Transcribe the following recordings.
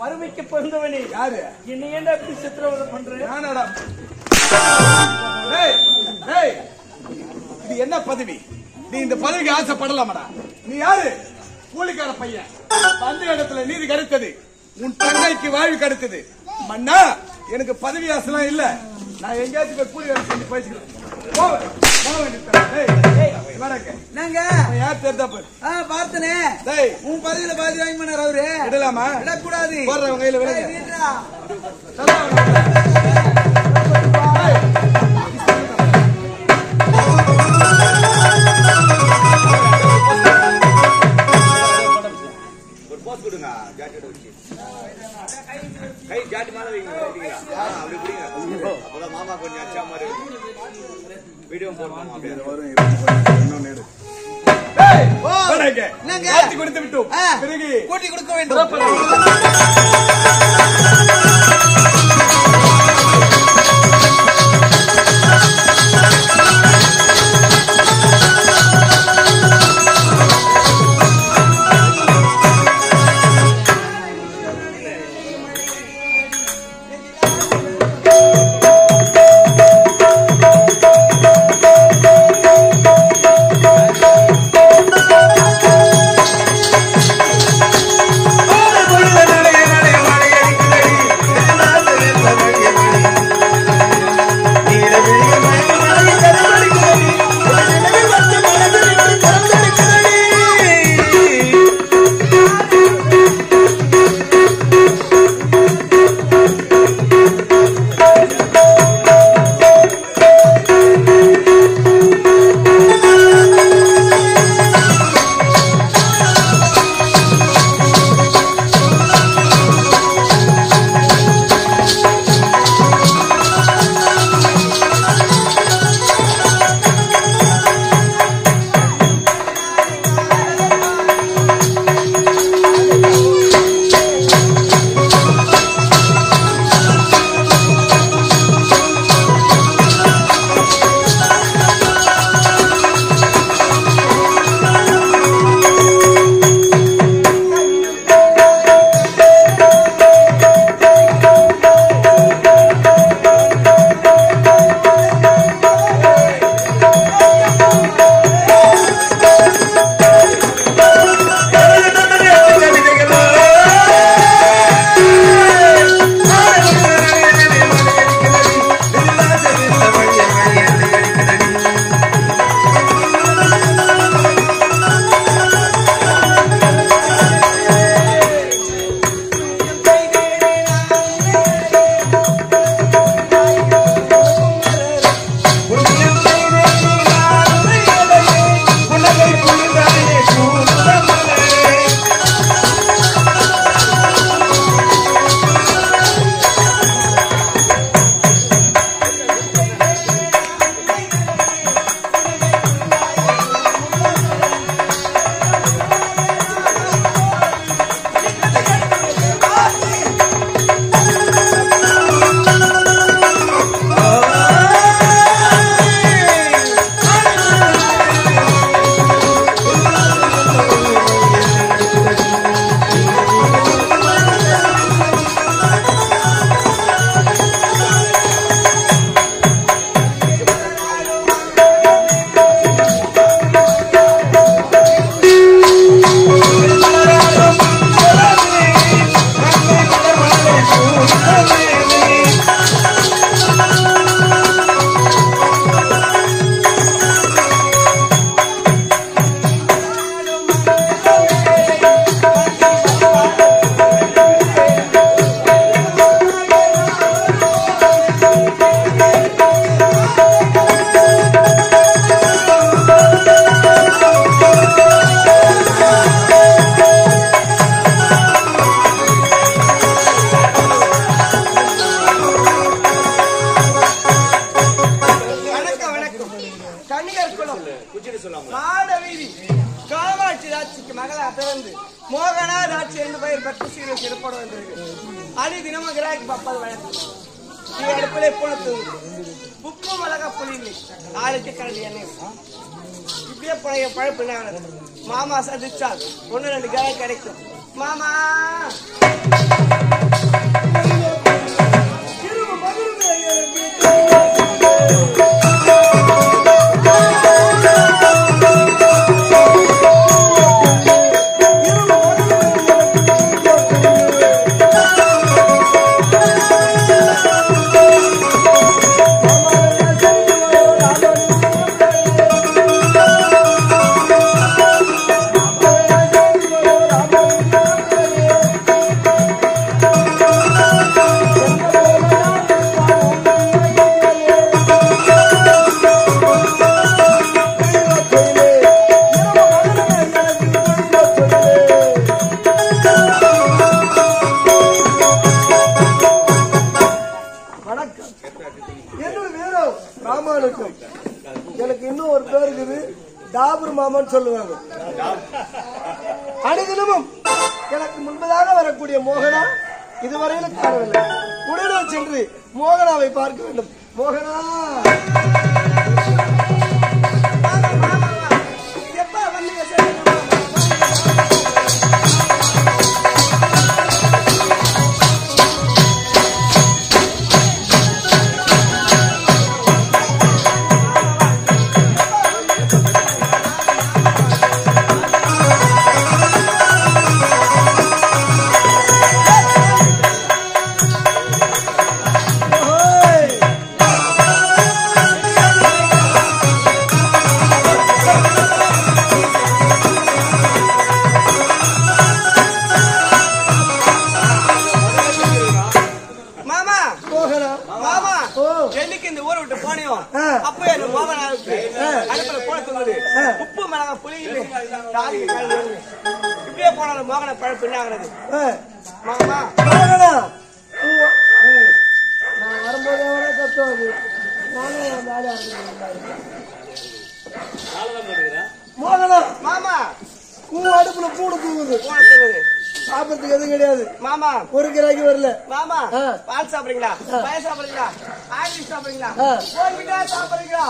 வறுமைக்கு பிறந்தவனே யாரு என்ன ஏண்டா இப்படி சித்திரவதை பண்ற? இது என்ன பதவி? நீ இந்த பதவிக்கு ஆசைப்படலாமடா? நீ யாரு? கூலிக்கார பையன். அந்த இடத்துல நீதி கிடைத்தது, உன் தங்கைக்கு வாழ்வு கிடைத்தது. மன்னா எனக்கு பதவி ஆசைலாம் இல்ல. நான் எங்கேயாச்சும் போய் கூலி வேலை செஞ்சு பேசிக்கிறேன். பார்த்தனே உன் பதவியில பாதி வாங்கி பண்ணார் அவரு. இடலாமா? இடக்கூடாது. போடுறவங்க கையில விடுங்க. ஒரு போஸ் கொடுங்க. ஜாக்கெட் வச்சு கை ஜாட்டி மேல வைங்க. அப்படி புடிங்க. அப்பதான் மாமா கொஞ்சம் அச்சா மாதிரி வீடியோ போடணும். அப்படியே வரும். இன்னொன்னு எடு. கொடுத்து விட்டோம். பிறகு கூட்டி கொடுக்க வேண்டும். இப்படியே பழைய பழப்பு மாமா சந்திச்சால் 1-2 கிராக்கி கிடைக்கும் மாமா. எனக்கு இன்னும் ஒரு பேர் இருக்குது, டாபர் மாமான்னு சொல்லுவாங்க. அனுதினமும் எனக்கு முன்பதாக வரக்கூடிய மோகனா இதுவரையிலும் காணவில்லை. உடனே சென்று மோகனாவை பார்க்க வேண்டும். மோகனா எப்ப வந்தீங்க? உப்பு மிளகா புளி இப்படியே போனாலும் மோகன பழப்பு என்ன ஆகுறது? மாமா நான் வரும்போது கத்துவது மோகனா மாமா அடுப்புல பூடு தூங்குது. சாப்பிடறதுக்கு எதுவும் கிடையாது மாமா. ஒரு கிராக்கி வரல மாமா. பால் சாப்பிடுறீங்களா? பால் சாப்பிடுறீங்களா? ஆயில் சாப்பிடுறீங்களா? சாப்பிடுறீங்களா?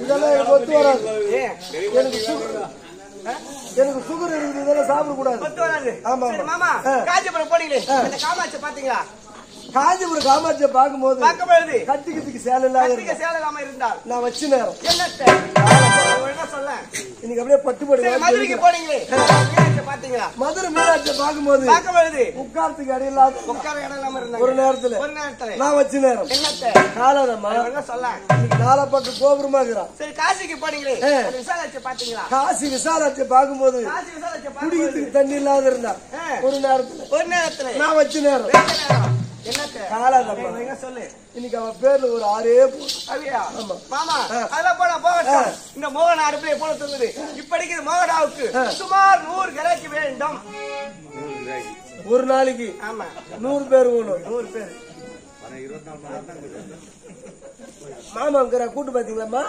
இதெல்லாம் எனக்கு ஒத்து வராது. எனக்கு சுகர் இருக்குது, இதெல்லாம் சாப்பிட கூடாது. ஒத்து வராது. ஆமா மாமா. காஞ்சிபுரம் போனீங்களே, அந்த காமாட்சி பாத்தீங்களா? காஞ்சிபுரம் காமாட்சியை பார்க்கும்போது கட்டிக்கிறதுக்கு சேலை இல்லாம இருந்தா நான் வச்சு நேரம் என்ன சொல்ல இன்னைக்கு அப்படியே பட்டுப்படி. மதுரைக்கு போனீங்களே, பாத்தீங்களா? மதுரை மீனாட்சியை பார்க்கும்போது உட்காரத்துக்கு இடம் இல்லாத ஒரு நேரத்துல நான் வச்சு நேரம் காலமா என்ன சொல்ல இன்னைக்கு நாலா பக்கம் கோபுரமா இருக்கிறான். சரி காசிக்கு போனீங்களே, விசாலாட்சியை பாத்தீங்களா? காசி விசாலாட்சியை பார்க்கும்போது குடிக்கிறதுக்கு தண்ணி இல்லாத இருந்தா ஒரு நேரத்துல நான் வச்சு நேரம் இன்னைக்கு அவன் பேர்ல ஒரு 6 மாமா. அதெல்லாம் போனா போகட்டும். இந்த மோகன அடுப்புல போல தூங்குது. இப்படிக்கு மோகனாவுக்கு சுமார் 100 கிராக்கி வேண்டும் ஒரு நாளைக்கு. ஆமா 100 பேர் வேணும். 100 பேர் மாமா கூட்டு பாத்தீங்களாமா?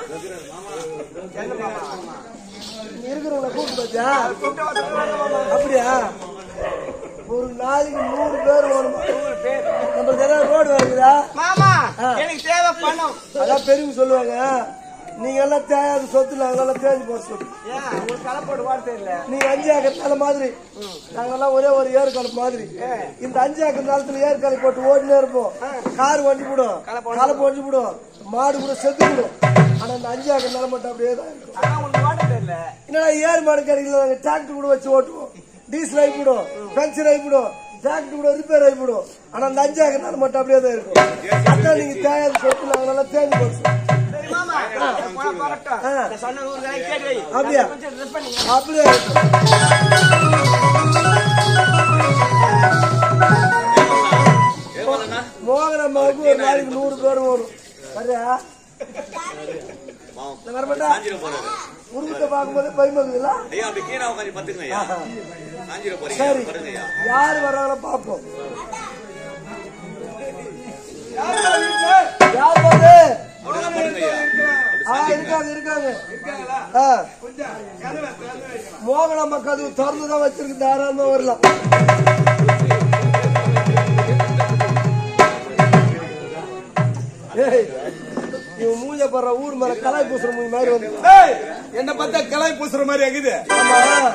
இருக்கிறவங்க கூட்டு பாத்தியா? அப்படியா? ஒரு நாளைக்கு 100 பேர் வேணும். 100 பேர் நம்மளுக்கு ஏதாவது ரோடு வருகிறா மாமா? எனக்கு தேவை பணம். அதான் பெரியவங்க சொல்லுவாங்க, நீங்க எல்லாம் தேவையான சொத்து நாங்கெல்லாம் தேஞ்சு போற சொத்து. உங்களுக்கு கலப்போடு வார்த்தை இல்ல. நீங்க 5 ஏக்கர் நிலம் மாதிரி, நாங்கெல்லாம் ஒரே ஒரு ஏற்காலம் மாதிரி. இந்த 5 ஏக்கர் நிலத்துல ஏற்காலை போட்டு ஓடினே இருப்போம். கார் வண்டி போடும், கலப்பு வண்டி போடும், மாடு கூட செத்து போடும். ஆனா இந்த 5 ஏக்கர் நிலம் மட்டும் அப்படியே தான் இருக்கும். என்னடா ஏறு மாடு கிடைக்கல, நாங்க டிராக்டர் கூட வச்சு ஓட்டுவோம். டீசல் ஆகிவிடும், பஞ்சர் ஆகிவிடும், டிராக்டர் கூட ரிப்பேர் ஆகிவிடும். ஆனா அந்த 5 ஏக்கர் நிலம் மட்டும் அப்படியே தான் இருக்கும். அதான் நீங்க தேவையான சொத்து நாங்கெல்லாம் தேஞ்சு போச்சு. அப்படியா? அப்படியே மோகனம்மாவுக்கு ஒரு நாளைக்கு 100 பேர் வரும். வர்றியா? உருவத்தை பார்க்கும்போது பயமகுதுல்ல? சரி, யாரு வர்றாங்களோ பாப்போம். யார் வந்து இருக்காங்க. மோகனம்மா கதவு திறந்துதான் வச்சிருக்கு, தாராளமா வரலாம். இவன் மூஞ்ச போடுற ஊர் மேல கலாய் பூசுற மூஞ்சி மாதிரி வந்து ஏய், என்ன பார்த்தா கலாய் பூசுற மாதிரி ஆகுது. ஆமா.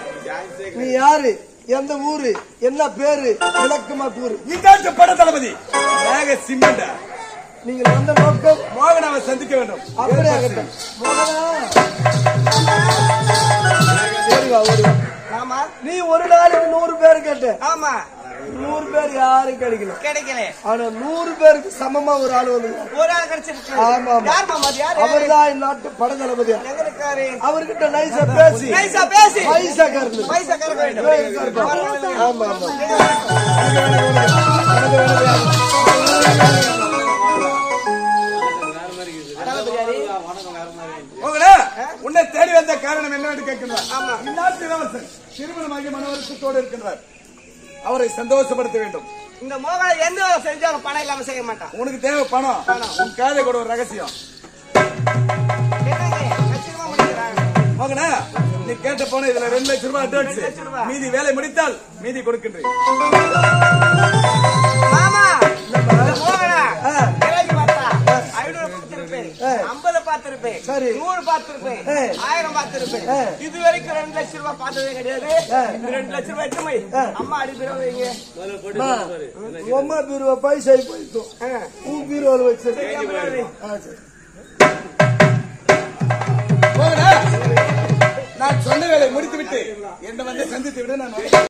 நீ யாரு, எந்த ஊரு, என்ன பேரு, விளக்கமா கூறு. இந்தாச்சு பட தளபதி மேக சிம்மண்டா. நீங்கள் வந்த நோக்கம் மோகனாவை சந்திக்க வேண்டும். அப்படியே ஆகட்டும். மோகனா, ஓடிவா ஓடிவா. ஆமா நீ ஒரு நாளைக்கு 100 பேர் கேட்ட, ஆமா 100 பேர் யாரும் கிடைக்கல. கிடைக்கல. ஆனா 100 பேருக்கு சமமா ஒரு ஆள் வந்து ஒரு ஆள் கிடைச்சிருக்கு. ஆமா ஆமா. யார் மாமா அது? யாரு? அவர்தான் இந்நாட்டு பட தளபதி. எங்க இருக்காரு? அவர்கிட்ட நைஸா பேசி நைஸா பேசி பைசா கறந்து பைசா கறக்க வேண்டும். ஆமா ஆமா. மோகனா, உன்னை தேடி வந்த காரணம் என்னவென்று கேட்கின்றார். இந்நாட்டு இளவரசர் திருமணமாகி மனவருத்தத்தோடு இருக்கின்றார். அவரை சந்தோஷப்படுத்த வேண்டும். இந்த மோகன் எந்த வேலை செஞ்சாலும் பணம் இல்லாம செய்ய மாட்டான். உனக்கு தேவை பணம். உன் காதை கூட ஒரு ரகசியம். என்னங்க கச்சிதமா முடிக்கிறாங்க. மோகனா, நீ கேட்ட போன இதுல 2 லட்சம் ரூபாய் அட்வான்ஸ். 2 லட்சம் ரூபாய். மீதி வேலை முடித்தால் மீதி கொடுக்கின்றேன். மாமா இந்த மோகனா விலைக்கு பார்த்தா 500 பார்த்திருப்பேன், 50 பார்த்திருப்பேன், சரி. 100 பார்த்திருப்பேன், 1000 பார்த்திருப்பேன். இது வரைக்கும் 2 லட்சம் ரூபாய் பார்த்ததே கிடையாது. 2 லட்சம் ரூபாய் எடுத்து அம்மா அடிப்பிடுவீங்க. அம்மா பீருவா பைசா போயிட்டோம். உன் பீருவால வச்சிருக்கேன். மோகனா, நான் சொன்ன வேலை முடித்து விட்டு என்ன வந்து சந்தித்து விட நான்